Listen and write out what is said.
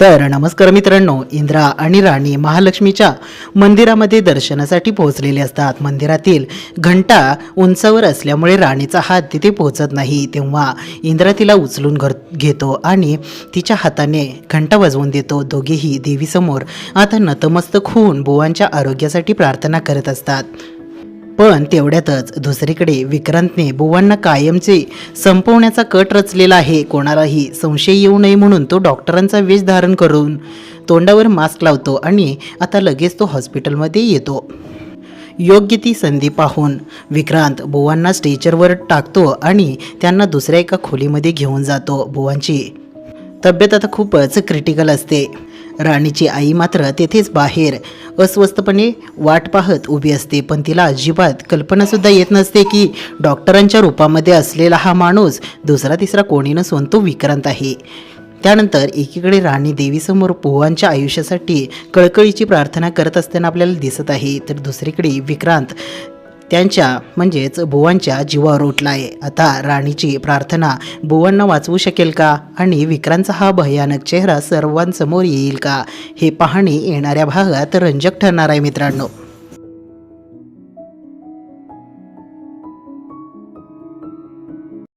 तर नमस्कार मित्रांनो, इंद्रा आणि राणी महालक्ष्मीच्या मंदिरामध्ये दर्शनासाठी पोहोचलेले असतात. मंदिरातील घंटा उंचावर असल्यामुळे राणीचा हात तिथे पोहोचत नाही. तेव्हा इंद्रा तिला उचलून घेतो आणि तिच्या हाताने घंटा वाजवून देतो. दोघेही देवीसमोर आता नतमस्तक होऊन बुवांच्या आरोग्यासाठी प्रार्थना करत असतात. पण तेवढ्यातच दुसरीकडे विक्रांतने बुवांना कायमचे संपवण्याचा कट रचलेला आहे. कोणालाही संशय येऊ नये म्हणून तो डॉक्टरांचा वेश धारण करून तोंडावर मास्क लावतो आणि आता लगेच तो हॉस्पिटलमध्ये येतो. योग्य ती संधी पाहून विक्रांत बुवांना स्ट्रेचरवर टाकतो आणि त्यांना दुसऱ्या एका खोलीमध्ये घेऊन जातो. बुवांची तब्येत आता खूपच क्रिटिकल असते. राणीची आई मात्र तेथेच बाहेर अस्वस्थपणे वाट पाहत उभी असते. पण तिला अजिबात कल्पनासुद्धा येत नसते की डॉक्टरांच्या रूपामध्ये असलेला हा माणूस दुसरा तिसरा कोणी नसून तो विक्रांत आहे. त्यानंतर एकीकडे राणी देवीसमोर बुवांच्या आयुष्यासाठी कळकळीची प्रार्थना करत असताना आपल्याला दिसत आहे, तर दुसरीकडे विक्रांत त्यांच्या म्हणजेच बुवांच्या जीवावर उठला आहे. आता राणीची प्रार्थना बुवांना वाचवू शकेल का आणि विक्रांतचा हा भयानक चेहरा सर्वांसमोर येईल का, हे पाहणे येणाऱ्या भागात रंजक ठरणार आहे मित्रांनो.